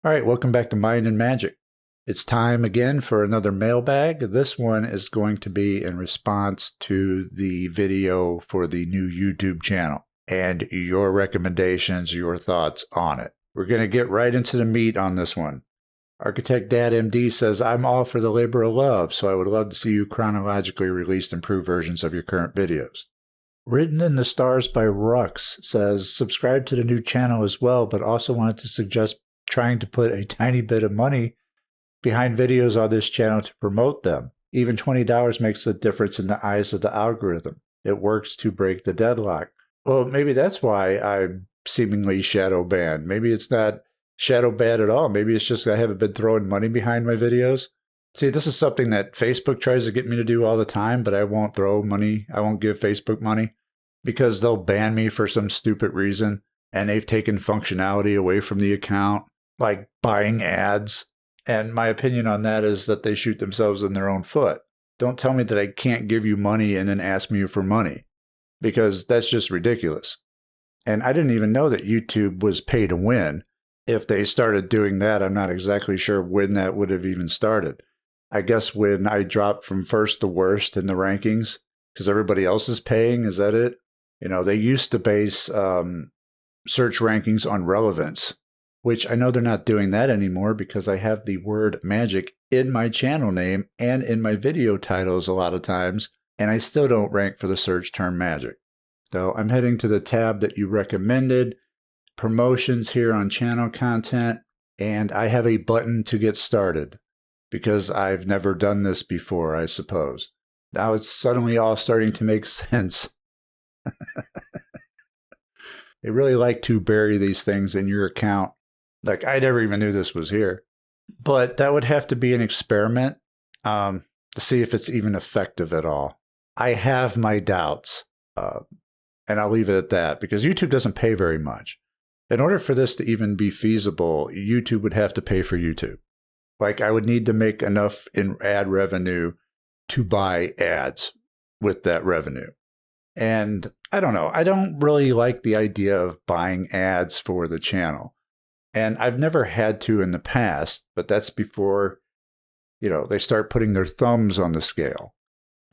All right, welcome back to Mind and Magic. It's time again for another mailbag. This one is going to be in response to the video for the new YouTube channel and your recommendations, your thoughts on it. We're going to get right into the meat on this one. Architect Dad MD says, I'm all for the labor of love, so I would love to see you chronologically release improved versions of your current videos. Written in the Stars by Rux says, subscribe to the new channel as well, but also wanted to suggest trying to put a tiny bit of money behind videos on this channel to promote them. Even $20 makes a difference in the eyes of the algorithm. It works to break the deadlock. Well, maybe that's why I'm seemingly shadow banned. Maybe it's not shadow banned at all. Maybe it's just I haven't been throwing money behind my videos. See, this is something that Facebook tries to get me to do all the time, but I won't throw money. I won't give Facebook money because they'll ban me for some stupid reason, and they've taken functionality away from the account, like buying ads. And my opinion on that is that they shoot themselves in their own foot. Don't tell me that I can't give you money and then ask me for money, because that's just ridiculous. And I didn't even know that YouTube was pay to win. If they started doing that, I'm not exactly sure when that would have even started. I guess when I dropped from first to worst in the rankings, because everybody else is paying, is that it? You know, they used to base search rankings on relevance, which I know they're not doing that anymore because I have the word magic in my channel name and in my video titles a lot of times, and I still don't rank for the search term magic. So I'm heading to the tab that you recommended, promotions here on channel content, and I have a button to get started because I've never done this before, I suppose. Now it's suddenly all starting to make sense. They really like to bury these things in your account. Like, I never even knew this was here. But that would have to be an experiment to see if it's even effective at all. I have my doubts, and I'll leave it at that, because YouTube doesn't pay very much. In order for this to even be feasible, YouTube would have to pay for YouTube. Like, I would need to make enough in ad revenue to buy ads with that revenue. And I don't know. I don't really like the idea of buying ads for the channel. And I've never had to in the past, but that's before, they start putting their thumbs on the scale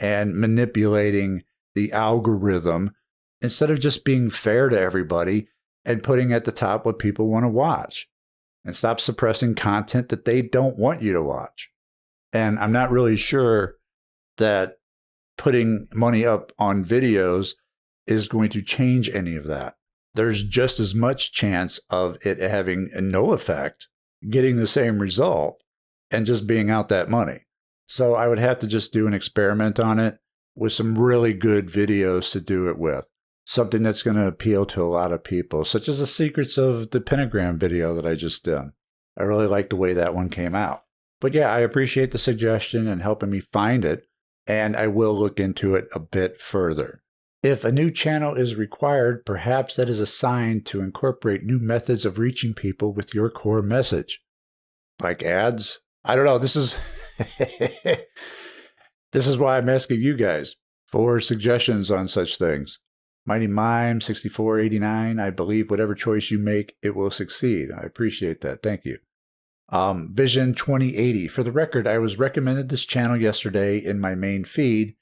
and manipulating the algorithm instead of just being fair to everybody and putting at the top what people want to watch, and stop suppressing content that they don't want you to watch. And I'm not really sure that putting money up on videos is going to change any of that. There's just as much chance of it having no effect, getting the same result, and just being out that money. So I would have to just do an experiment on it with some really good videos to do it with. Something that's going to appeal to a lot of people, such as the secrets of the pentagram video that I just did. I really like the way that one came out. But yeah, I appreciate the suggestion and helping me find it, and I will look into it a bit further. If a new channel is required, perhaps that is a sign to incorporate new methods of reaching people with your core message. Like ads? I don't know. This is this is why I'm asking you guys for suggestions on such things. Mighty Mime 6489, I believe whatever choice you make, it will succeed. I appreciate that. Thank you. Vision 2080. For the record, I was recommended this channel yesterday in my main feed,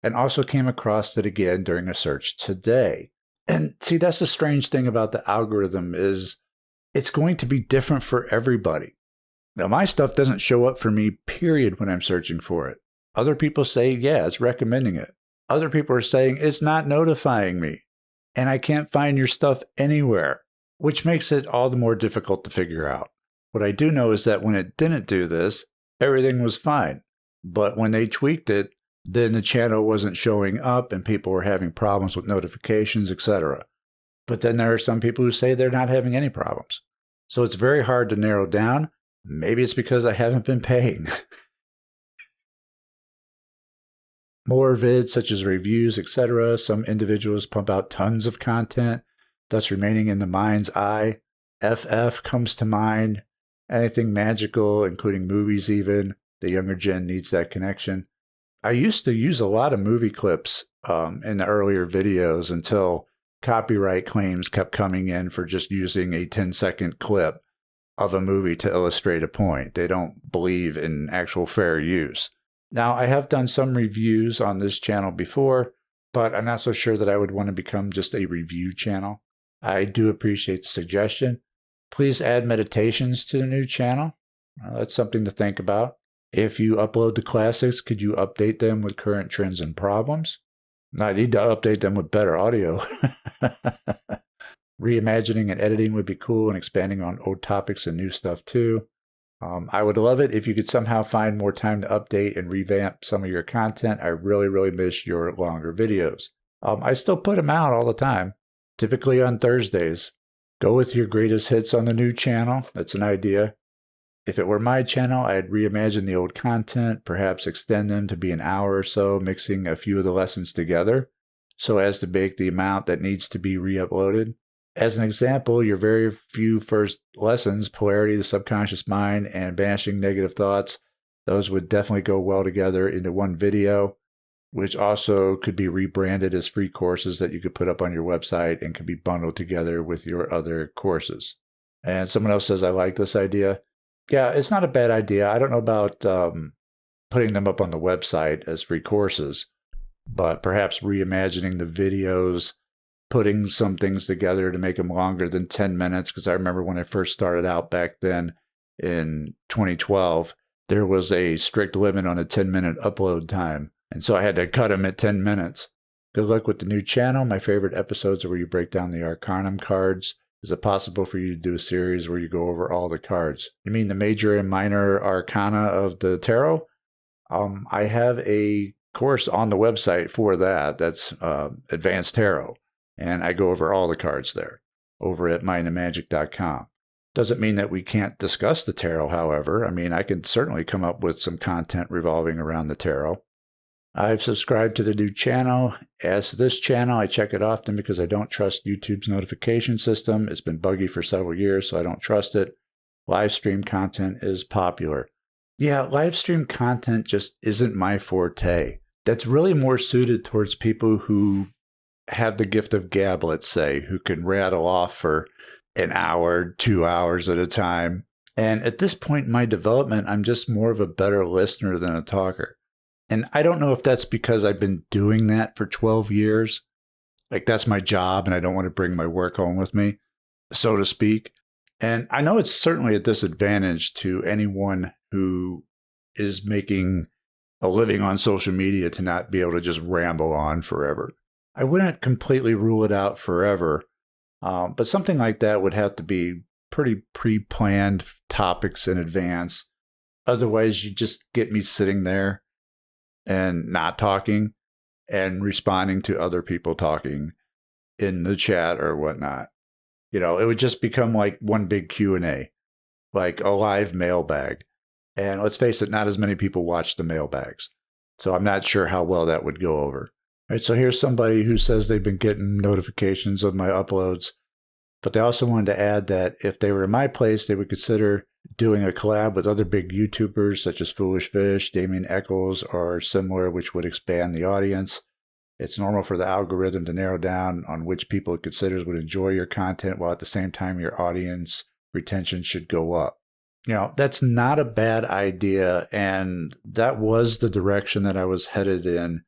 and also came across it again during a search today. And see, that's the strange thing about the algorithm is it's going to be different for everybody. Now, my stuff doesn't show up for me, period, when I'm searching for it. Other people say, yeah, it's recommending it. Other people are saying it's not notifying me, and I can't find your stuff anywhere, which makes it all the more difficult to figure out. What I do know is that when it didn't do this, everything was fine. But when they tweaked it, then the channel wasn't showing up and people were having problems with notifications, etc. But then there are some people who say they're not having any problems. So it's very hard to narrow down. Maybe it's because I haven't been paying. More vids such as reviews, etc. Some individuals pump out tons of content, thus remaining in the mind's eye. FF comes to mind. Anything magical, including movies even. The younger gen needs that connection. I used to use a lot of movie clips in the earlier videos until copyright claims kept coming in for just using a 10-second clip. of a movie to illustrate a point. They don't believe in actual fair use. Now, I have done some reviews on this channel before, but I'm not so sure that I would want to become just a review channel. I do appreciate the suggestion. Please add meditations to the new channel. That's something to think about. If you upload the classics, could you update them with current trends and problems? I need to update them with better audio. Reimagining and editing would be cool, and expanding on old topics and new stuff too. I would love it if you could somehow find more time to update and revamp some of your content. I really, really miss your longer videos. I still put them out all the time, typically on Thursdays. Go with your greatest hits on the new channel. That's an idea. If it were my channel, I'd reimagine the old content, perhaps extend them to be an hour or so, mixing a few of the lessons together so as to make the amount that needs to be re-uploaded. As an example, your very few first lessons, polarity, the subconscious mind, and banishing negative thoughts, those would definitely go well together into one video, which also could be rebranded as free courses that you could put up on your website and could be bundled together with your other courses. And someone else says, I like this idea. Yeah, it's not a bad idea. I don't know about putting them up on the website as free courses, but perhaps reimagining the videos, putting some things together to make them longer than 10 minutes. Because I remember when I first started out back then in 2012, there was a strict limit on a 10-minute upload time. And so I had to cut them at 10 minutes. Good luck with the new channel. My favorite episodes are where you break down the arcane cards. Is it possible for you to do a series where you go over all the cards? You mean the major and minor arcana of the tarot? I have a course on the website for that. That's Advanced Tarot. And I go over all the cards there over at mindandmagic.com. Doesn't mean that we can't discuss the tarot, however. I mean, I can certainly come up with some content revolving around the tarot. I've subscribed to the new channel. As to this channel, I check it often because I don't trust YouTube's notification system. It's been buggy for several years, so I don't trust it. Live stream content is popular. Yeah, live stream content just isn't my forte. That's really more suited towards people who have the gift of gab, let's say, who can rattle off for an hour, 2 hours at a time. And at this point in my development, I'm just more of a better listener than a talker. And I don't know if that's because I've been doing that for 12 years. Like, that's my job, and I don't want to bring my work home with me, so to speak. And I know it's certainly a disadvantage to anyone who is making a living on social media to not be able to just ramble on forever. I wouldn't completely rule it out forever, but something like that would have to be pretty pre-planned topics in advance. Otherwise, you just get me sitting there and not talking and responding to other people talking in the chat or whatnot. You know, it would just become like one big Q&A, like a live mailbag. And let's face it, not as many people watch the mailbags. So I'm not sure how well that would go over. All right, so here's somebody who says they've been getting notifications of my uploads, but they also wanted to add that if they were in my place, they would consider doing a collab with other big YouTubers such as Foolish Fish, Damien Eccles, or similar, which would expand the audience. It's normal for the algorithm to narrow down on which people it considers would enjoy your content, while at the same time your audience retention should go up. You know, that's not a bad idea, and that was the direction that I was headed in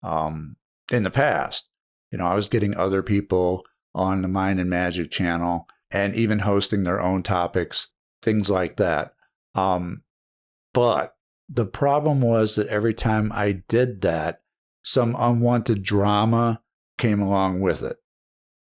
the past. You know, I was getting other people on the Mind and Magic channel and even hosting their own topics, things like that. But the problem was that every time I did that, some unwanted drama came along with it.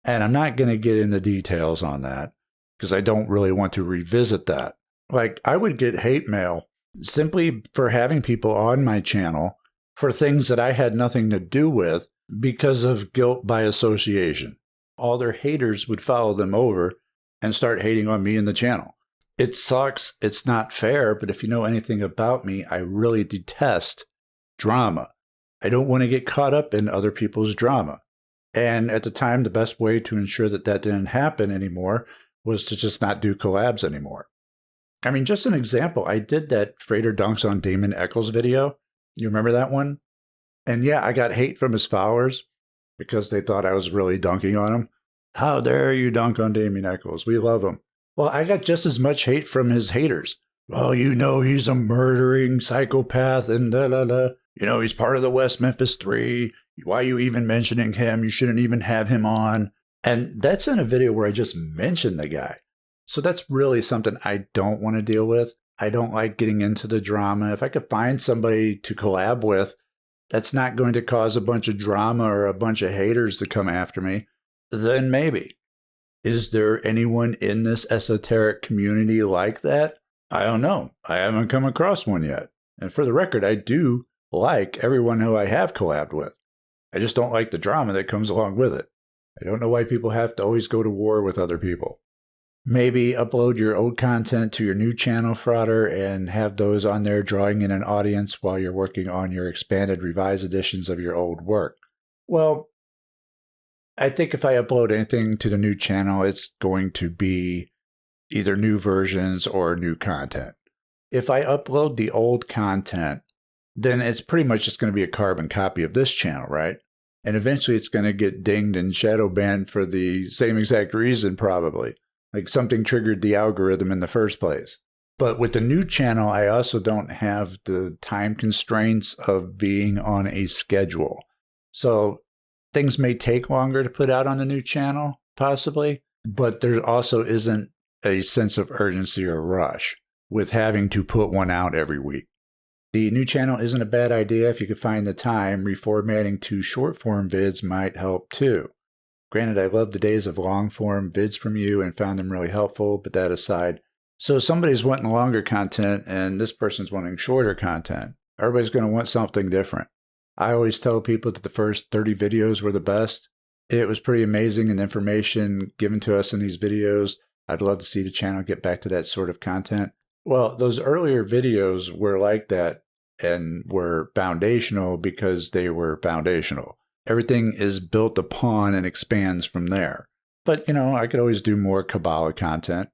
And I'm not going to get into details on that because I don't really want to revisit that. Like, I would get hate mail simply for having people on my channel for things that I had nothing to do with because of guilt by association. All their haters would follow them over and start hating on me and the channel. It sucks. It's not fair. But if you know anything about me, I really detest drama. I don't want to get caught up in other people's drama. And at the time, the best way to ensure that that didn't happen anymore was to just not do collabs anymore. I mean, just an example, I did that Frater Dunks on Damien Eccles video. You remember that one? And yeah, I got hate from his followers because they thought I was really dunking on him. How dare you dunk on Damien Eccles? We love him. Well, I got just as much hate from his haters. Well, you know, he's a murdering psychopath and da da da. You know, he's part of the West Memphis Three. Why are you even mentioning him? You shouldn't even have him on. And that's in a video where I just mentioned the guy. So that's really something I don't want to deal with. I don't like getting into the drama. If I could find somebody to collab with that's not going to cause a bunch of drama or a bunch of haters to come after me, then maybe. Is there anyone in this esoteric community like that? I don't know. I haven't come across one yet. And for the record, I do like everyone who I have collabed with. I just don't like the drama that comes along with it. I don't know why people have to always go to war with other people. Maybe upload your old content to your new channel, Frater, and have those on there drawing in an audience while you're working on your expanded revised editions of your old work. Well, I think if I upload anything to the new channel, it's going to be either new versions or new content. If I upload the old content, then it's pretty much just going to be a carbon copy of this channel, right? And eventually it's going to get dinged and shadow banned for the same exact reason, probably. Like something triggered the algorithm in the first place. But with the new channel, I also don't have the time constraints of being on a schedule. So things may take longer to put out on the new channel, possibly, but there also isn't a sense of urgency or rush with having to put one out every week. The new channel isn't a bad idea if you could find the time. Reformatting to short form vids might help too. Granted, I love the days of long form vids from you and found them really helpful, but that aside, so somebody's wanting longer content and this person's wanting shorter content. Everybody's going to want something different. I always tell people that the first 30 videos were the best. It was pretty amazing, and the information given to us in these videos. I'd love to see the channel get back to that sort of content. Well, those earlier videos were like that and were foundational because they were foundational. Everything is built upon and expands from there. But, I could always do more Kabbalah content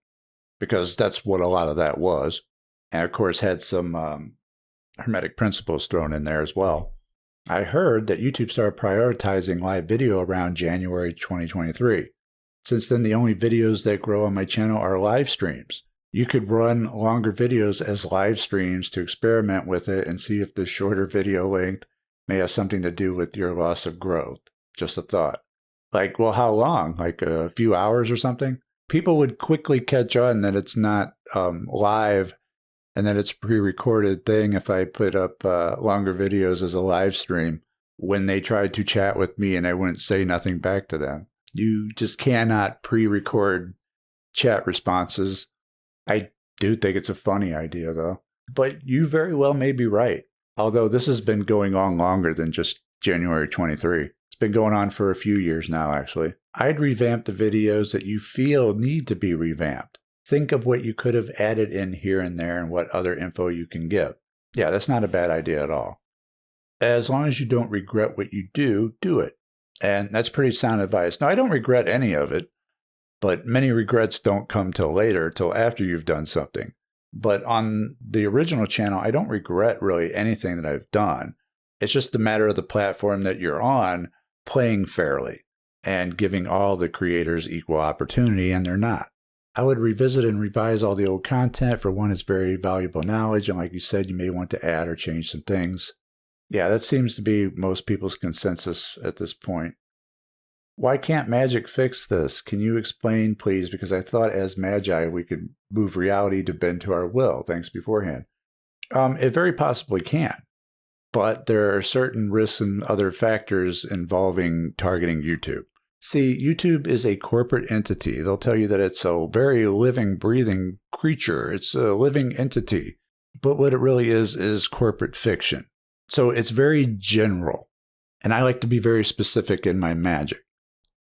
because that's what a lot of that was. And, of course, had some Hermetic principles thrown in there as well. I heard that YouTube started prioritizing live video around January 2023. Since then, the only videos that grow on my channel are live streams. You could run longer videos as live streams to experiment with it and see if the shorter video length may have something to do with your loss of growth. Just a thought. Like, well, how long? Like a few hours or something? People would quickly catch on that it's not live and that it's a pre-recorded thing if I put up longer videos as a live stream when they tried to chat with me and I wouldn't say nothing back to them. You just cannot pre-record chat responses. I do think it's a funny idea, though. But you very well may be right. Although this has been going on longer than just January 23. It's been going on for a few years now, actually. I'd revamp the videos that you feel need to be revamped. Think of what you could have added in here and there and what other info you can give. Yeah, that's not a bad idea at all. As long as you don't regret what you do, do it. And that's pretty sound advice. Now, I don't regret any of it, but many regrets don't come till later, till after you've done something. But on the original channel, I don't regret really anything that I've done. It's just a matter of the platform that you're on playing fairly and giving all the creators equal opportunity, and they're not. I would revisit and revise all the old content. For one, it's very valuable knowledge, and like you said, you may want to add or change some things. Yeah, that seems to be most people's consensus at this point. Why can't magic fix this? Can you explain, please? Because I thought as magi we could move reality to bend to our will. Thanks beforehand. It very possibly can. But there are certain risks and other factors involving targeting YouTube. See, YouTube is a corporate entity. They'll tell you that it's a very living, breathing creature. It's a living entity. But what it really is corporate fiction. So it's very general. And I like to be very specific in my magic.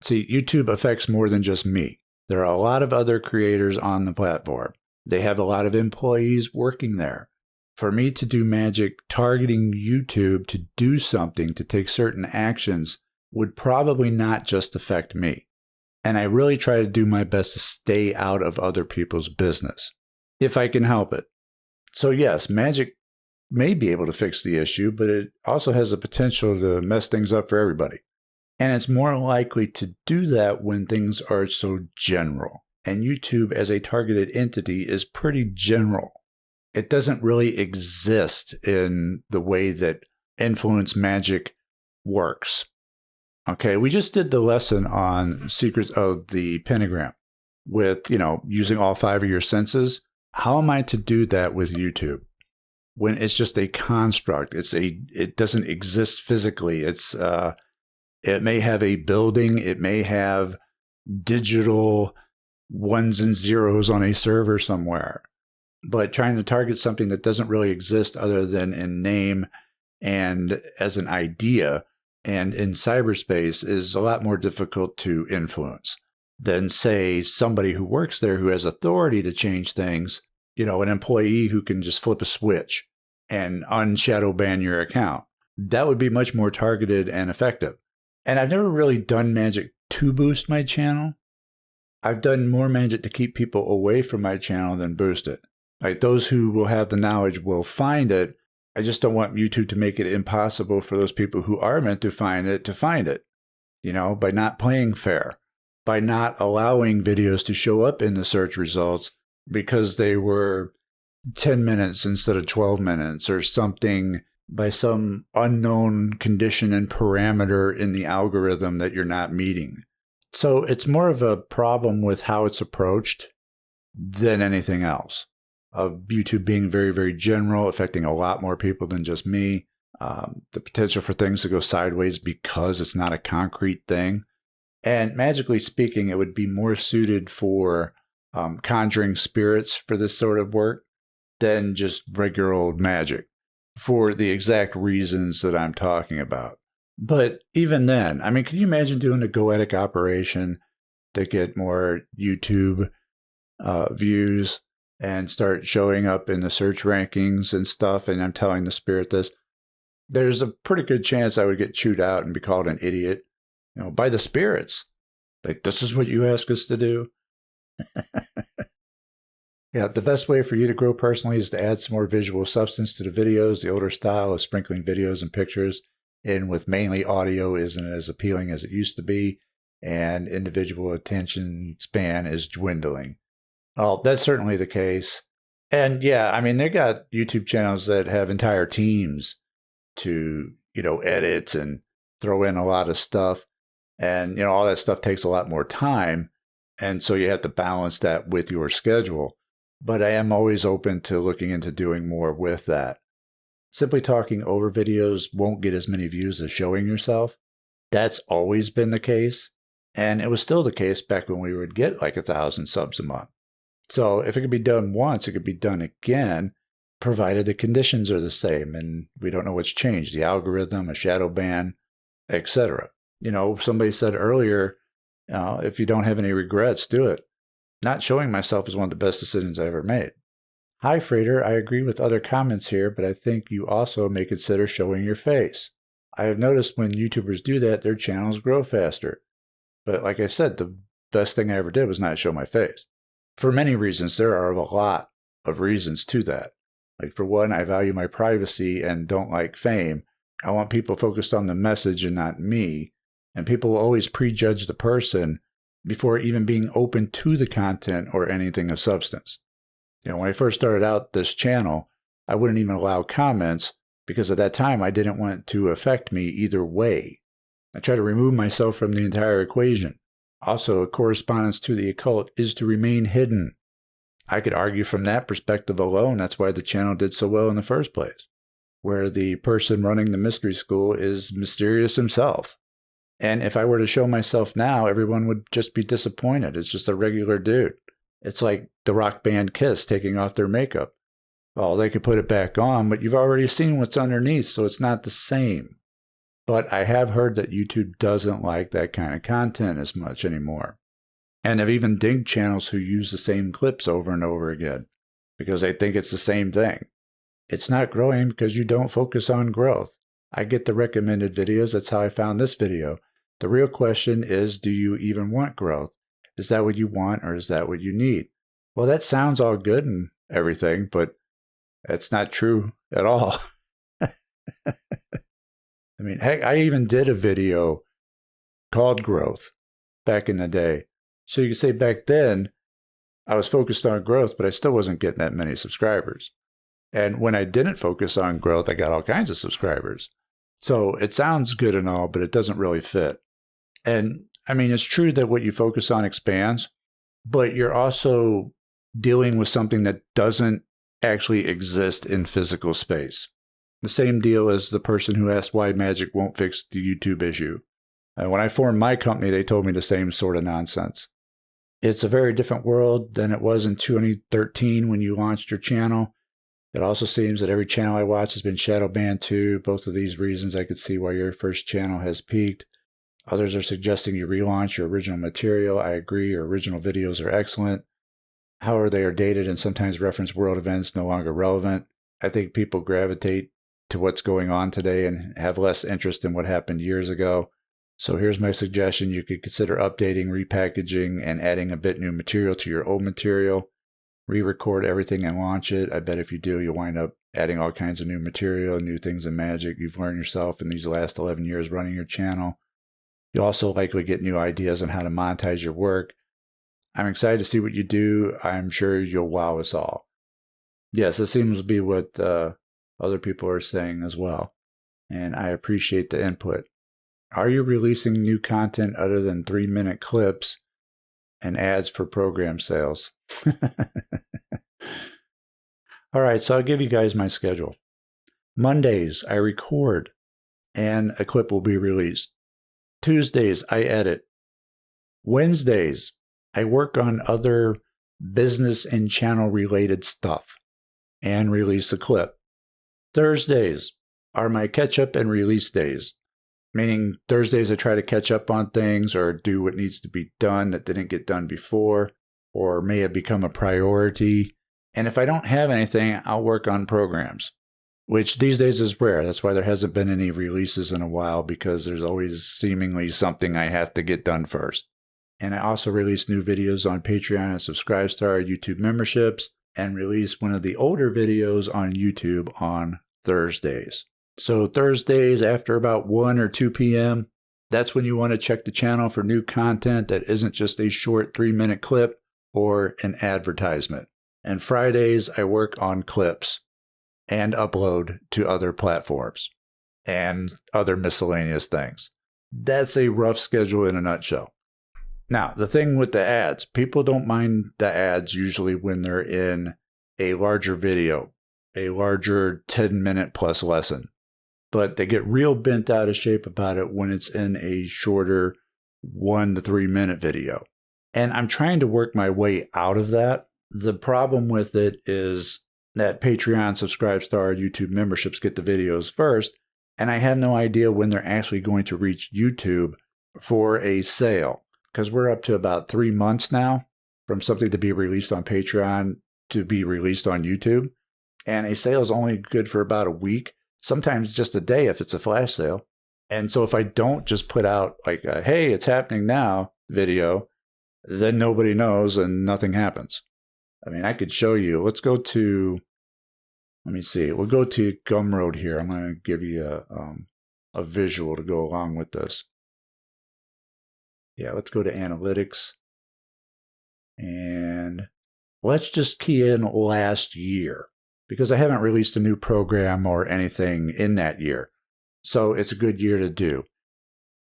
See, YouTube affects more than just me. There are a lot of other creators on the platform. They have a lot of employees working there. For me to do magic targeting YouTube to do something, to take certain actions, would probably not just affect me. And I really try to do my best to stay out of other people's business, if I can help it. So yes, magic may be able to fix the issue, but it also has the potential to mess things up for everybody. And it's more likely to do that when things are so general. and YouTube as a targeted entity is pretty general. It doesn't really exist in the way that influence magic works. Okay, we just did the lesson on secrets of the pentagram with, using all 5 of your senses. How am I to do that with YouTube when it's just a construct? It doesn't exist physically. It may have a building. It may have digital ones and zeros on a server somewhere. But trying to target something that doesn't really exist other than in name and as an idea and in cyberspace is a lot more difficult to influence than, say, somebody who works there who has authority to change things, an employee who can just flip a switch and unshadow ban your account. That would be much more targeted and effective. And I've never really done magic to boost my channel. I've done more magic to keep people away from my channel than boost it. Like, those who will have the knowledge will find it. I just don't want YouTube to make it impossible for those people who are meant to find it, by not playing fair, by not allowing videos to show up in the search results because they were 10 minutes instead of 12 minutes or something, by some unknown condition and parameter in the algorithm that you're not meeting. So it's more of a problem with how it's approached than anything else. Of YouTube being very, very general, affecting a lot more people than just me. The potential for things to go sideways because it's not a concrete thing. And magically speaking, it would be more suited for conjuring spirits for this sort of work than just regular old magic, for the exact reasons that I'm talking about. But even then, can you imagine doing a Goetic operation to get more YouTube views and start showing up in the search rankings and stuff, and I'm telling the spirit this? There's a pretty good chance I would get chewed out and be called an idiot, by the spirits. Like, this is what you ask us to do? Yeah, the best way for you to grow personally is to add some more visual substance to the videos. The older style of sprinkling videos and pictures in with mainly audio isn't as appealing as it used to be, and individual attention span is dwindling. Oh, that's certainly the case. And yeah, they got YouTube channels that have entire teams to, edit and throw in a lot of stuff. And, all that stuff takes a lot more time. And so you have to balance that with your schedule. But I am always open to looking into doing more with that. Simply talking over videos won't get as many views as showing yourself. That's always been the case. And it was still the case back when we would get like 1,000 subs a month. So if it could be done once, it could be done again, provided the conditions are the same and we don't know what's changed, the algorithm, a shadow ban, etc. Somebody said earlier, if you don't have any regrets, do it. Not showing myself is one of the best decisions I ever made. Hi, Frater. I agree with other comments here, but I think you also may consider showing your face. I have noticed when YouTubers do that, their channels grow faster. But like I said, the best thing I ever did was not show my face. For many reasons, there are a lot of reasons to that. Like, for one, I value my privacy and don't like fame. I want people focused on the message and not me. And people will always prejudge the person before even being open to the content or anything of substance. When I first started out this channel, I wouldn't even allow comments because at that time I didn't want it to affect me either way. I tried to remove myself from the entire equation. Also, a correspondence to the occult is to remain hidden. I could argue from that perspective alone that's why the channel did so well in the first place, where the person running the mystery school is mysterious himself. And if I were to show myself now, everyone would just be disappointed. It's just a regular dude. It's like the rock band Kiss taking off their makeup. Well, they could put it back on, but you've already seen what's underneath, so it's not the same. But I have heard that YouTube doesn't like that kind of content as much anymore. And I've even dinged channels who use the same clips over and over again because they think it's the same thing. It's not growing because you don't focus on growth. I get the recommended videos. That's how I found this video. The real question is, do you even want growth? Is that what you want or is that what you need? Well, that sounds all good and everything, but that's not true at all. Heck, I even did a video called Growth back in the day. So you could say back then, I was focused on growth, but I still wasn't getting that many subscribers. And when I didn't focus on growth, I got all kinds of subscribers. So it sounds good and all, but it doesn't really fit. And I mean, it's true that what you focus on expands, but you're also dealing with something that doesn't actually exist in physical space. The same deal as the person who asked why Magick won't fix the YouTube issue. And when I formed my company, they told me the same sort of nonsense. It's a very different world than it was in 2013 when you launched your channel. It also seems that every channel I watch has been shadow banned too. Both of these reasons I could see why your first channel has peaked. Others are suggesting you relaunch your original material. I agree, your original videos are excellent. However, they are dated and sometimes reference world events no longer relevant. I think people gravitate to what's going on today and have less interest in what happened years ago. So here's my suggestion. You could consider updating, repackaging, and adding a bit new material to your old material. Re-record everything and launch it. I bet if you do, you'll wind up adding all kinds of new material, new things in Magick you've learned yourself in these last 11 years running your channel. You'll also likely get new ideas on how to monetize your work. I'm excited to see what you do. I'm sure you'll wow us all. Yes, this seems to be what other people are saying as well, and I appreciate the input. Are you releasing new content other than 3-minute clips and ads for program sales? All right, so I'll give you guys my schedule. Mondays, I record, and a clip will be released. Tuesdays, I edit. Wednesdays, I work on other business and channel-related stuff and release a clip. Thursdays are my catch-up and release days, meaning Thursdays I try to catch up on things or do what needs to be done that didn't get done before or may have become a priority. And if I don't have anything, I'll work on programs, which these days is rare. That's why there hasn't been any releases in a while, because there's always seemingly something I have to get done first. And I also release new videos on Patreon and subscribe to our YouTube memberships, and release one of the older videos on YouTube on Thursdays. So Thursdays after about 1 or 2 p.m., that's when you want to check the channel for new content that isn't just a short 3-minute clip or an advertisement. And Fridays, I work on clips and upload to other platforms and other miscellaneous things. That's a rough schedule in a nutshell. Now, the thing with the ads, people don't mind the ads usually when they're in a larger video, a larger 10-minute plus lesson. But they get real bent out of shape about it when it's in a shorter 1 to 3 minute video. And I'm trying to work my way out of that. The problem with it is that Patreon subscribes to our YouTube memberships get the videos first, and I have no idea when they're actually going to reach YouTube for a sale. Because we're up to about 3 months now from something to be released on Patreon to be released on YouTube. And a sale is only good for about a week, sometimes just a day if it's a flash sale. And so if I don't just put out like a, hey, it's happening now video, then nobody knows and nothing happens. I mean, I could show you. Let's go to, let me see. We'll go to Gumroad here. I'm going to give you a visual to go along with this. Yeah, let's go to analytics. And let's just key in last year, because I haven't released a new program or anything in that year. So it's a good year to do.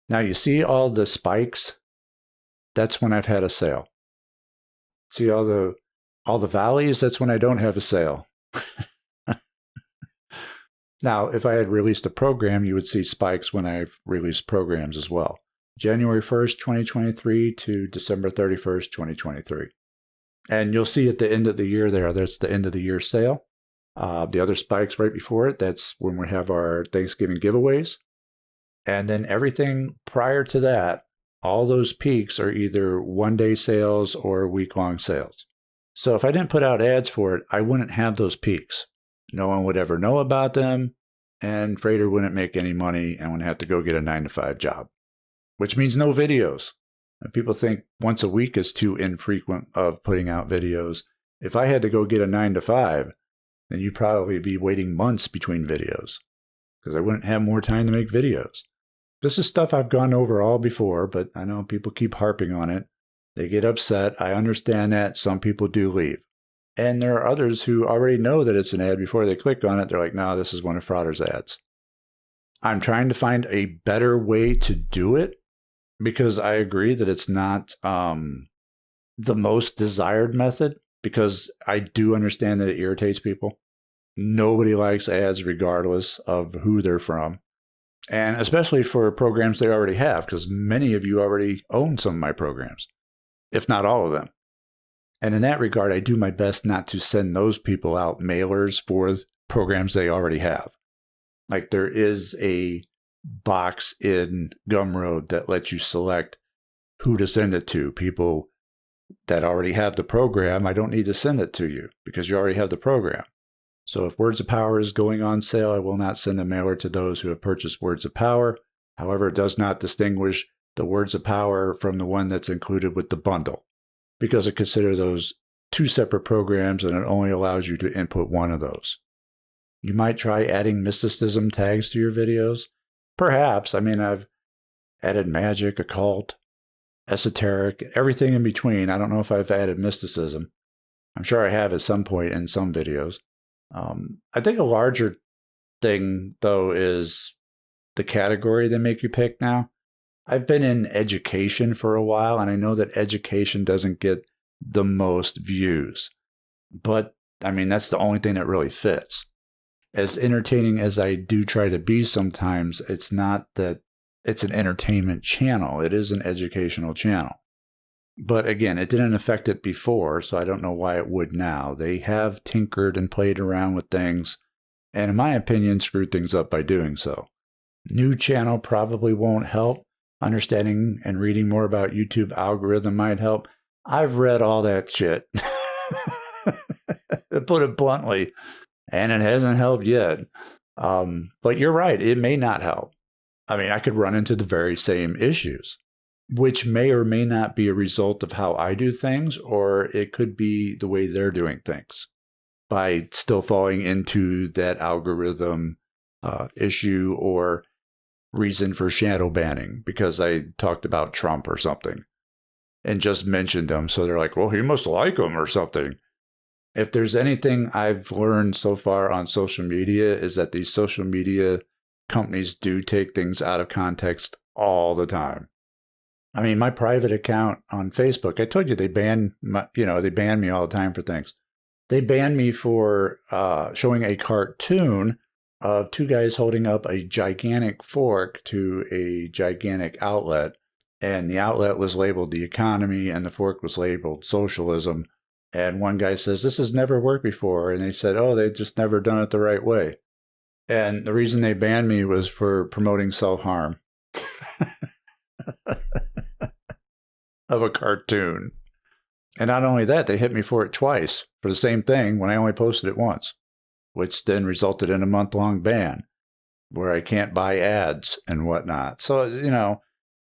Now you see all the spikes? That's when I've had a sale. See all the valleys? That's when I don't have a sale. Now, if I had released a program, you would see spikes when I've released programs as well. January 1st, 2023 to December 31st, 2023. And you'll see at the end of the year there, that's the end of the year sale. The other spikes right before it, that's when we have our Thanksgiving giveaways. And then everything prior to that, all those peaks are either one-day sales or week-long sales. So if I didn't put out ads for it, I wouldn't have those peaks. No one would ever know about them, and Frater wouldn't make any money and would have to go get a 9-to-5 job, which means no videos. And people think once a week is too infrequent of putting out videos. If I had to go get a 9-to-5, then you'd probably be waiting months between videos because I wouldn't have more time to make videos. This is stuff I've gone over all before, but I know people keep harping on it. They get upset. I understand that. Some people do leave. And there are others who already know that it's an ad before they click on it. They're like, no, this is one of Frater's ads. I'm trying to find a better way to do it because I agree that it's not the most desired method, because I do understand that it irritates people. Nobody likes ads regardless of who they're from. And especially for programs they already have, because many of you already own some of my programs, if not all of them. And in that regard, I do my best not to send those people out mailers for programs they already have. Like there is a box in Gumroad that lets you select who to send it to. People that already have the program, I don't need to send it to you because you already have the program. So if Words of Power is going on sale, I will not send a mailer to those who have purchased Words of Power. However, it does not distinguish the Words of Power from the one that's included with the bundle, because I consider those two separate programs and it only allows you to input one of those. You might try adding mysticism tags to your videos. Perhaps. I mean, I've added magic, occult, esoteric, everything in between. I don't know if I've added mysticism. I'm sure I have at some point in some videos. I think a larger thing, though, is the category they make you pick now. I've been in education for a while, and I know that education doesn't get the most views. But, I mean, that's the only thing that really fits. As entertaining as I do try to be sometimes, it's not that it's an entertainment channel. It is an educational channel. But again, it didn't affect it before, so I don't know why it would now. They have tinkered and played around with things, and in my opinion, screwed things up by doing so. New channel probably won't help. Understanding and reading more about YouTube algorithm might help. I've read all that shit, to put it bluntly, and it hasn't helped yet. But you're right, it may not help. I mean, I could run into the very same issues, which may or may not be a result of how I do things, or it could be the way they're doing things by still falling into that algorithm issue or reason for shadow banning because I talked about Trump or something and just mentioned him. So they're like, well, he must like him or something. If there's anything I've learned so far on social media is that these social media companies do take things out of context all the time. I mean, my private account on Facebook, I told you they ban me all the time for things. They banned me for showing a cartoon of two guys holding up a gigantic fork to a gigantic outlet. And the outlet was labeled the economy and the fork was labeled socialism. And one guy says, this has never worked before. And they said, oh, they've just never done it the right way. And the reason they banned me was for promoting self-harm of a cartoon. And not only that, they hit me for it twice for the same thing when I only posted it once, which then resulted in a month-long ban where I can't buy ads and whatnot. So,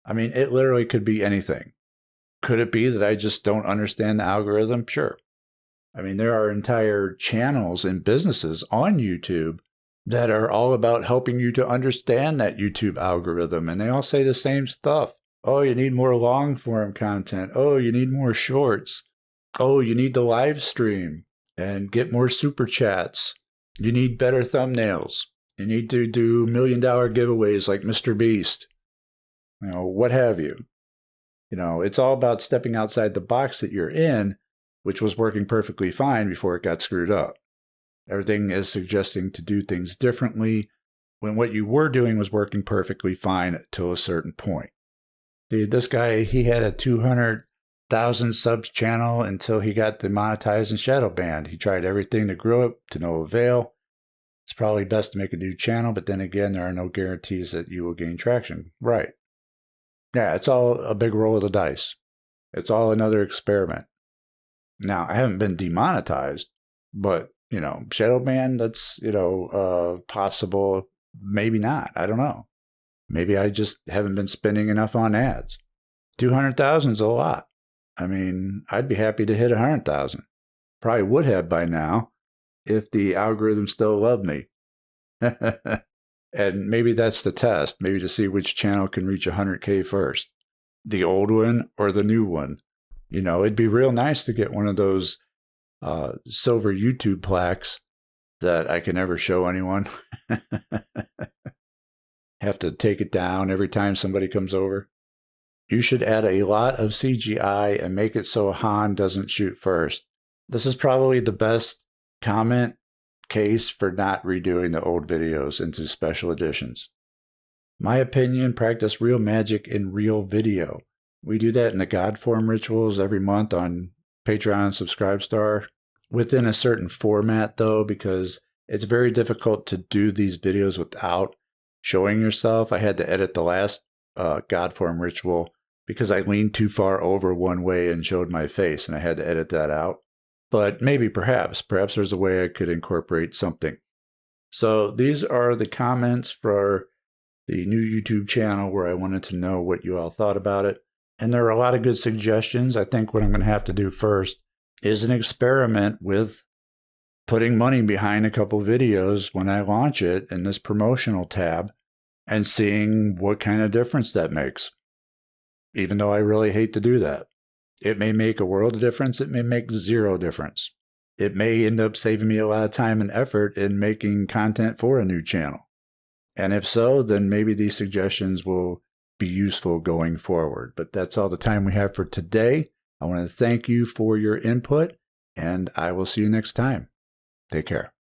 I mean, it literally could be anything. Could it be that I just don't understand the algorithm? Sure. I mean, there are entire channels and businesses on YouTube that are all about helping you to understand that YouTube algorithm. And they all say the same stuff. Oh, you need more long form content. Oh, you need more shorts. Oh, you need the live stream and get more super chats. You need better thumbnails. You need to do $1 million giveaways like Mr. Beast. What have you. It's all about stepping outside the box that you're in, which was working perfectly fine before it got screwed up. Everything is suggesting to do things differently when what you were doing was working perfectly fine till a certain point. This guy, he had a 200,000 subs channel until he got demonetized and shadow banned. He tried everything to grow it to no avail. It's probably best to make a new channel, but then again, there are no guarantees that you will gain traction. Right. Yeah, it's all a big roll of the dice. It's all another experiment. Now, I haven't been demonetized, but, shadow ban, that's, possible. Maybe not. I don't know. Maybe I just haven't been spending enough on ads. 200,000 is a lot. I mean, I'd be happy to hit 100,000. Probably would have by now if the algorithm still loved me. And maybe that's the test, maybe to see which channel can reach 100K first. The old one or the new one. You know, it'd be real nice to get one of those silver YouTube plaques that I can never show anyone. Have to take it down every time somebody comes over. You should add a lot of CGI and make it so Han doesn't shoot first. This is probably the best comment case for not redoing the old videos into special editions. My opinion, practice real magic in real video. We do that in the God form rituals every month on Patreon Subscribestar. Within a certain format, though, because it's very difficult to do these videos without showing yourself. I had to edit the last God form ritual because I leaned too far over one way and showed my face, and I had to edit that out. But maybe, perhaps there's a way I could incorporate something. So these are the comments for the new YouTube channel where I wanted to know what you all thought about it. And there are a lot of good suggestions. I think what I'm going to have to do first is an experiment with putting money behind a couple videos when I launch it in this promotional tab and seeing what kind of difference that makes. Even though I really hate to do that. It may make a world of difference. It may make zero difference. It may end up saving me a lot of time and effort in making content for a new channel. And if so, then maybe these suggestions will be useful going forward. But that's all the time we have for today. I want to thank you for your input, and I will see you next time. Take care.